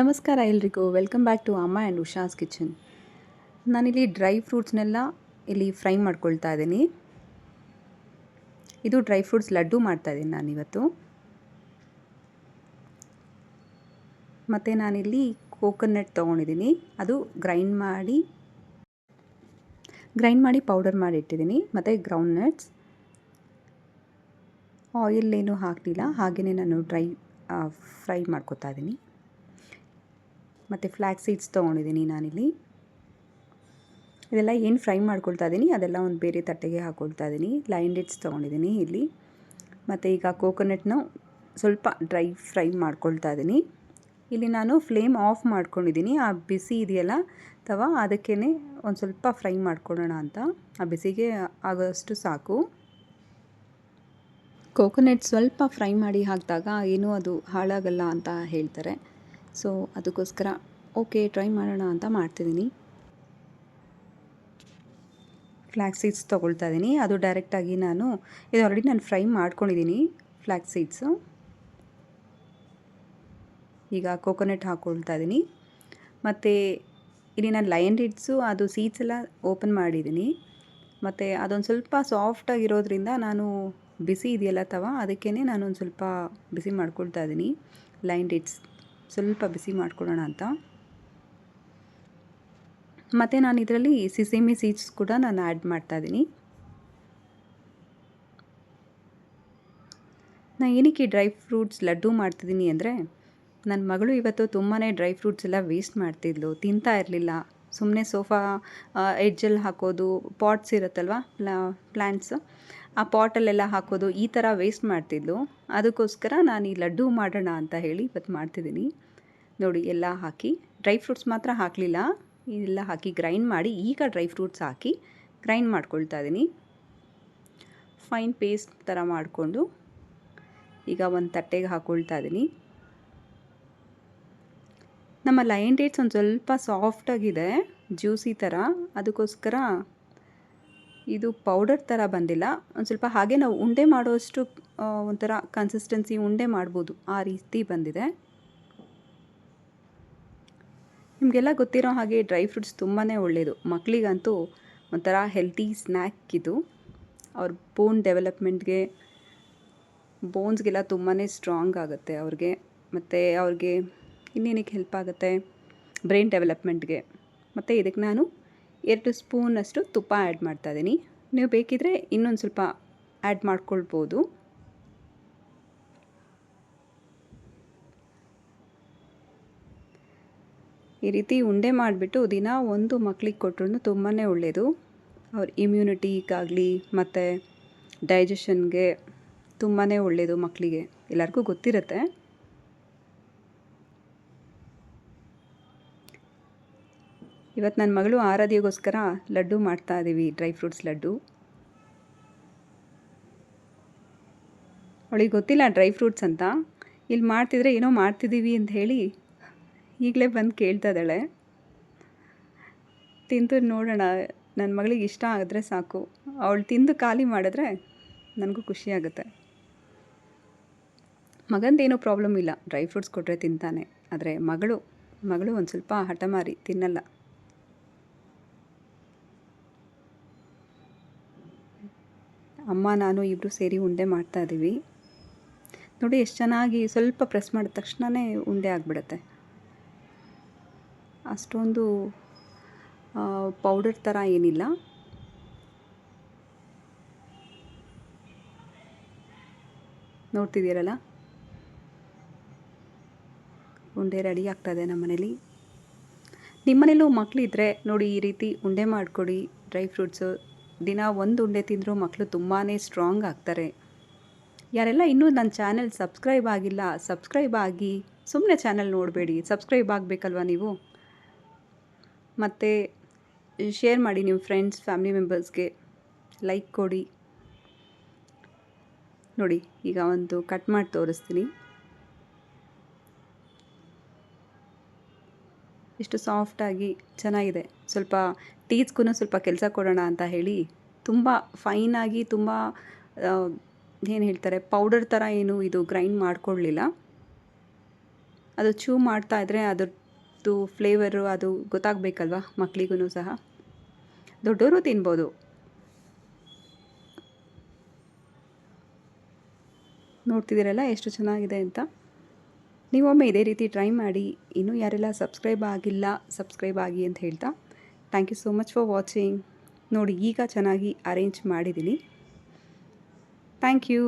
ನಮಸ್ಕಾರ ಎಲ್ರಿಗೂ, welcome back to ಅಮ್ಮ ಆ್ಯಂಡ್ ಉಷಾಸ್ ಕಿಚನ್. ನಾನಿಲ್ಲಿ ಡ್ರೈ ಫ್ರೂಟ್ಸ್ನೆಲ್ಲ ಇಲ್ಲಿ ಫ್ರೈ ಮಾಡ್ಕೊಳ್ತಾ ಇದ್ದೀನಿ. ಇದು ಡ್ರೈ ಫ್ರೂಟ್ಸ್ ಲಡ್ಡು ಮಾಡ್ತಾಯಿದ್ದೀನಿ ನಾನಿವತ್ತು. ಮತ್ತು ನಾನಿಲ್ಲಿ ಕೋಕೋನಟ್ ತೊಗೊಂಡಿದ್ದೀನಿ, ಅದು ಗ್ರೈಂಡ್ ಮಾಡಿ ಪೌಡರ್ ಮಾಡಿ ಇಟ್ಟಿದ್ದೀನಿ. ಮತ್ತು ಗ್ರೌಂಡ್ ನಟ್ಸ್, ಆಯಿಲ್ ಏನೂ ಹಾಕಲಿಲ್ಲ, ಹಾಗೆಯೇ ನಾನು ಫ್ರೈ ಮಾಡ್ಕೊತಾ ಇದ್ದೀನಿ. ಮತ್ತು ಫ್ಲ್ಯಾಕ್ಸ್ ಸೀಡ್ಸ್ ತೊಗೊಂಡಿದ್ದೀನಿ ನಾನಿಲ್ಲಿ. ಇದೆಲ್ಲ ಏನು ಫ್ರೈ ಮಾಡ್ಕೊಳ್ತಾ ಇದ್ದೀನಿ ಅದೆಲ್ಲ ಒಂದು ಬೇರೆ ತಟ್ಟೆಗೆ ಹಾಕ್ಕೊಳ್ತಾ ಇದ್ದೀನಿ. ಲೈನ್ ಡೇಟ್ಸ್ ತೊಗೊಂಡಿದ್ದೀನಿ ಇಲ್ಲಿ. ಮತ್ತು ಈಗ ಕೋಕೋನಟ್ನ ಸ್ವಲ್ಪ ಡ್ರೈ ಫ್ರೈ ಮಾಡ್ಕೊಳ್ತಾ ಇದ್ದೀನಿ. ಇಲ್ಲಿ ನಾನು ಫ್ಲೇಮ್ ಆಫ್ ಮಾಡ್ಕೊಂಡಿದ್ದೀನಿ. ಆ ಬಿಸಿ ಇದೆಯಲ್ಲ ತವಾ, ಅದಕ್ಕೇ ಒಂದು ಸ್ವಲ್ಪ ಫ್ರೈ ಮಾಡ್ಕೊಳ್ಳೋಣ ಅಂತ. ಆ ಬಿಸಿಗೆ ಆಗೋಷ್ಟು ಸಾಕು. ಕೋಕೋನಟ್ ಸ್ವಲ್ಪ ಫ್ರೈ ಮಾಡಿ ಹಾಕಿದಾಗ ಏನೂ ಅದು ಹಾಳಾಗಲ್ಲ ಅಂತ ಹೇಳ್ತಾರೆ. ಸೊ ಅದಕ್ಕೋಸ್ಕರ ಓಕೆ ಟ್ರೈ ಮಾಡೋಣ ಅಂತ ಮಾಡ್ತಿದ್ದೀನಿ. ಫ್ಲ್ಯಾಕ್ಸ್ ಸೀಡ್ಸ್ ತೊಗೊಳ್ತಾ ಇದ್ದೀನಿ. ಅದು ಡೈರೆಕ್ಟಾಗಿ ಇದು ಆಲ್ರೆಡಿ ನಾನು ಫ್ರೈ ಮಾಡ್ಕೊಂಡಿದ್ದೀನಿ ಫ್ಲ್ಯಾಕ್ಸ್ ಸೀಡ್ಸು. ಈಗ ಕೋಕೋನಟ್ ಹಾಕ್ಕೊಳ್ತಾ ಇದ್ದೀನಿ. ಮತ್ತು ಇಲ್ಲಿ ನಾನು ಲಯನ್ ಡೇಟ್ಸು ಅದು ಸೀಡ್ಸ್ ಎಲ್ಲ ಓಪನ್ ಮಾಡಿದ್ದೀನಿ. ಮತ್ತು ಅದೊಂದು ಸ್ವಲ್ಪ ಸಾಫ್ಟಾಗಿರೋದ್ರಿಂದ ನಾನು ಬಿಸಿ ಇದೆಯಲ್ಲ ತವಾ, ಅದಕ್ಕೇ ನಾನೊಂದು ಸ್ವಲ್ಪ ಬಿಸಿ ಮಾಡ್ಕೊಳ್ತಾ ಇದ್ದೀನಿ. ಲಯನ್ ಡೇಟ್ಸ್ ಸ್ವಲ್ಪ ಬಿಸಿ ಮಾಡ್ಕೊಳ್ಳೋಣ ಅಂತ. ಮತ್ತು ನಾನು ಇದರಲ್ಲಿ ಸಿಸೇಮಿ ಸೀಡ್ಸ್ ಕೂಡ ನಾನು ಆ್ಯಡ್ ಮಾಡ್ತಾಯಿದ್ದೀನಿ. ನಾನು ಏನಕ್ಕೆ ಡ್ರೈ ಫ್ರೂಟ್ಸ್ ಲಡ್ಡು ಮಾಡ್ತಿದ್ದೀನಿ ಅಂದರೆ, ನನ್ನ ಮಗಳು ಇವತ್ತು ತುಂಬಾ ಡ್ರೈ ಫ್ರೂಟ್ಸ್ ಎಲ್ಲ ವೇಸ್ಟ್ ಮಾಡ್ತಿದ್ಲು, ತಿಂತಾ ಇರಲಿಲ್ಲ. ಸುಮ್ಮನೆ ಸೋಫಾ ಎಡ್ಜಲ್ಲಿ ಹಾಕೋದು, ಪಾಟ್ಸ್ ಇರುತ್ತಲ್ವ ಪ್ಲ್ಯಾಂಟ್ಸ್, ಆ ಪಾಟಲ್ಲೆಲ್ಲ ಹಾಕೋದು, ಈ ಥರ ವೇಸ್ಟ್ ಮಾಡ್ತಿದ್ಲು. ಅದಕ್ಕೋಸ್ಕರ ನಾನು ಈ ಲಡ್ಡು ಮಾಡೋಣ ಅಂತ ಹೇಳಿ ಇವತ್ತು ಮಾಡ್ತಿದ್ದೀನಿ. ನೋಡಿ, ಎಲ್ಲ ಹಾಕಿ ಡ್ರೈ ಫ್ರೂಟ್ಸ್ ಮಾತ್ರ ಹಾಕಲಿಲ್ಲ, ಇದೆಲ್ಲ ಹಾಕಿ ಗ್ರೈಂಡ್ ಮಾಡಿ ಈಗ ಡ್ರೈ ಫ್ರೂಟ್ಸ್ ಹಾಕಿ ಗ್ರೈಂಡ್ ಮಾಡ್ಕೊಳ್ತಾ ಇದ್ದೀನಿ. ಫೈನ್ ಪೇಸ್ಟ್ ಥರ ಮಾಡಿಕೊಂಡು ಈಗ ಒಂದು ತಟ್ಟೆಗೆ ಹಾಕ್ಕೊಳ್ತಾ ಇದ್ದೀನಿ. ನಮ್ಮ ಲಯನ್ ಡೇಟ್ಸ್ ಒಂದು ಸ್ವಲ್ಪ ಸಾಫ್ಟಾಗಿದೆ, ಜ್ಯೂಸಿ ಥರ, ಅದಕ್ಕೋಸ್ಕರ ಇದು ಪೌಡರ್ ಥರ ಬಂದಿಲ್ಲ. ಒಂದು ಸ್ವಲ್ಪ ಹಾಗೆ ನಾವು ಉಂಡೆ ಮಾಡೋಷ್ಟು ಒಂಥರ ಕನ್ಸಿಸ್ಟೆನ್ಸಿ ಉಂಡೆ ಮಾಡ್ಬೋದು, ಆ ರೀತಿ ಬಂದಿದೆ. ನಿಮಗೆಲ್ಲ ಗೊತ್ತಿರೋ ಹಾಗೆ ಡ್ರೈ ಫ್ರೂಟ್ಸ್ ತುಂಬಾ ಒಳ್ಳೆಯದು. ಮಕ್ಕಳಿಗಂತೂ ಒಂಥರ ಹೆಲ್ತಿ ಸ್ನ್ಯಾಕ್ ಇದು. ಅವ್ರ ಡೆವಲಪ್ಮೆಂಟ್ಗೆ, ಬೋನ್ಸ್ಗೆಲ್ಲ ತುಂಬಾ ಸ್ಟ್ರಾಂಗ್ ಆಗುತ್ತೆ ಅವ್ರಿಗೆ. ಮತ್ತು ಅವ್ರಿಗೆ ಇನ್ನೇನಕ್ಕೆ ಹೆಲ್ಪ್ ಆಗುತ್ತೆ, ಬ್ರೈನ್ ಡೆವಲಪ್ಮೆಂಟ್ಗೆ. ಮತ್ತು ಇದಕ್ಕೆ ನಾನು 2 ಸ್ಪೂನಷ್ಟು ತುಪ್ಪ ಆ್ಯಡ್ ಮಾಡ್ತಾಯಿದ್ದೀನಿ. ನೀವು ಬೇಕಿದ್ದರೆ ಇನ್ನೊಂದು ಸ್ವಲ್ಪ ಆ್ಯಡ್ ಮಾಡ್ಕೊಳ್ಬೋದು. ಈ ರೀತಿ ಉಂಡೆ ಮಾಡಿಬಿಟ್ಟು ದಿನ ಒಂದು ಮಕ್ಕಳಿಗೆ ಕೊಟ್ಟರು ತುಂಬಾ ಒಳ್ಳೆಯದು. ಅವ್ರ ಇಮ್ಯುನಿಟಿಗಾಗಲಿ ಮತ್ತು ಡೈಜೆಷನ್ಗೆ ತುಂಬಾ ಒಳ್ಳೆಯದು ಮಕ್ಕಳಿಗೆ, ಎಲ್ಲರಿಗೂ ಗೊತ್ತಿರುತ್ತೆ. ಇವತ್ತು ನನ್ನ ಮಗಳು ಆರಾಧ್ಯಗೋಸ್ಕರ ಲಡ್ಡು ಮಾಡ್ತಾ ಇದ್ದೀವಿ, ಡ್ರೈ ಫ್ರೂಟ್ಸ್ ಲಡ್ಡು. ಅವಳಿಗೆ ಗೊತ್ತಿಲ್ಲ ಡ್ರೈ ಫ್ರೂಟ್ಸ್ ಅಂತ. ಇಲ್ಲಿ ಮಾಡ್ತಿದ್ರೆ ಏನೋ ಮಾಡ್ತಿದ್ದೀವಿ ಅಂತ ಹೇಳಿ ಈಗಲೇ ಬಂದು ಕೇಳ್ತಾ ಇದ್ದಾಳೆ. ತಿಂದು ನೋಡೋಣ, ನನ್ನ ಮಗಳಿಗೆ ಇಷ್ಟ ಆಗಿದ್ರೆ ಸಾಕು. ಅವಳು ತಿಂದು ಖಾಲಿ ಮಾಡಿದ್ರೆ ನನಗೂ ಖುಷಿಯಾಗುತ್ತೆ. ಮಗಂದೇನೂ ಪ್ರಾಬ್ಲಮ್ ಇಲ್ಲ, ಡ್ರೈ ಫ್ರೂಟ್ಸ್ ಕೊಟ್ಟರೆ ತಿಂತಾನೆ. ಆದರೆ ಮಗಳು ಒಂದು ಸ್ವಲ್ಪ ಹಠಮಾರಿ, ತಿನ್ನಲ್ಲ. ಅಮ್ಮ ನಾನು ಇಬ್ಬರು ಸೇರಿ ಉಂಡೆ ಮಾಡ್ತಾಯಿದ್ದೀವಿ. ನೋಡಿ ಎಷ್ಟು ಚೆನ್ನಾಗಿ ಸ್ವಲ್ಪ ಪ್ರೆಸ್ ಮಾಡಿದ ತಕ್ಷಣವೇ ಉಂಡೆ ಆಗಿಬಿಡುತ್ತೆ. ಅಷ್ಟೊಂದು ಪೌಡರ್ ಥರ ಏನಿಲ್ಲ. ನೋಡ್ತಿದ್ದೀರಲ್ಲ, ಉಂಡೆ ರೆಡಿ ಆಗ್ತಾಯಿದೆ ನಮ್ಮ ಮನೇಲಿ. ನಿಮ್ಮ ಮನೇಲೂ ಮಕ್ಕಳಿದ್ರೆ ನೋಡಿ ಈ ರೀತಿ ಉಂಡೆ ಮಾಡಿಕೊಡಿ. ಡ್ರೈ ಫ್ರೂಟ್ಸು ದಿನ ಒಂದು ಉಂಡೆ ತಿಂದರೂ ಮಕ್ಕಳು ತುಂಬಾ ಸ್ಟ್ರಾಂಗ್ ಆಗ್ತಾರೆ. ಯಾರೆಲ್ಲ ಇನ್ನೂ ನನ್ನ ಚಾನೆಲ್ ಸಬ್ಸ್ಕ್ರೈಬ್ ಆಗಿಲ್ಲ, ಸಬ್ಸ್ಕ್ರೈಬ್ ಆಗಿ. ಸುಮ್ಮನೆ ಚಾನೆಲ್ ನೋಡಬೇಡಿ, ಸಬ್ಸ್ಕ್ರೈಬ್ ಆಗಬೇಕಲ್ವ ನೀವು. ಮತ್ತು ಶೇರ್ ಮಾಡಿ ನಿಮ್ಮ ಫ್ರೆಂಡ್ಸ್, ಫ್ಯಾಮಿಲಿ ಮೆಂಬರ್ಸ್ಗೆ. ಲೈಕ್ ಕೊಡಿ. ನೋಡಿ, ಈಗ ಒಂದು ಕಟ್ ಮಾಡಿ ತೋರಿಸ್ತೀನಿ. ಎಷ್ಟು ಸಾಫ್ಟಾಗಿ ಚೆನ್ನಾಗಿದೆ. ಸ್ವಲ್ಪ ಟೀಚ್ಗೂ ಸ್ವಲ್ಪ ಕೆಲಸ ಕೊಡೋಣ ಅಂತ ಹೇಳಿ ತುಂಬ ಫೈನಾಗಿ, ತುಂಬ ಏನು ಹೇಳ್ತಾರೆ, ಪೌಡರ್ ಥರ ಏನು ಇದು ಗ್ರೈಂಡ್ ಮಾಡ್ಕೊಳ್ಳಲಿಲ್ಲ. ಅದು ಚೂ ಮಾಡ್ತಾ ಇದ್ದರೆ ಅದರದ್ದು ಫ್ಲೇವರು ಅದು ಗೊತ್ತಾಗಬೇಕಲ್ವ ಮಕ್ಕಳಿಗೂ ಸಹ. ದೊಡ್ಡವರು ತಿನ್ಬೋದು. ನೋಡ್ತಿದ್ದೀರಲ್ಲ ಎಷ್ಟು ಚೆನ್ನಾಗಿದೆ ಅಂತ. ನೀವೊಮ್ಮೆ ಇದೇ ರೀತಿ ಟ್ರೈ ಮಾಡಿ. ಇನ್ನೂ ಯಾರೆಲ್ಲ ಸಬ್ಸ್ಕ್ರೈಬ್ ಆಗಿಲ್ಲ ಸಬ್ಸ್ಕ್ರೈಬ್ ಆಗಿ ಅಂತ ಹೇಳ್ತಾ, thank you so much for watching. ನೋಡಿ ಈಗ ಚೆನ್ನಾಗಿ ಅರೇಂಜ್ ಮಾಡಿದ್ದೀನಿ. Thank you.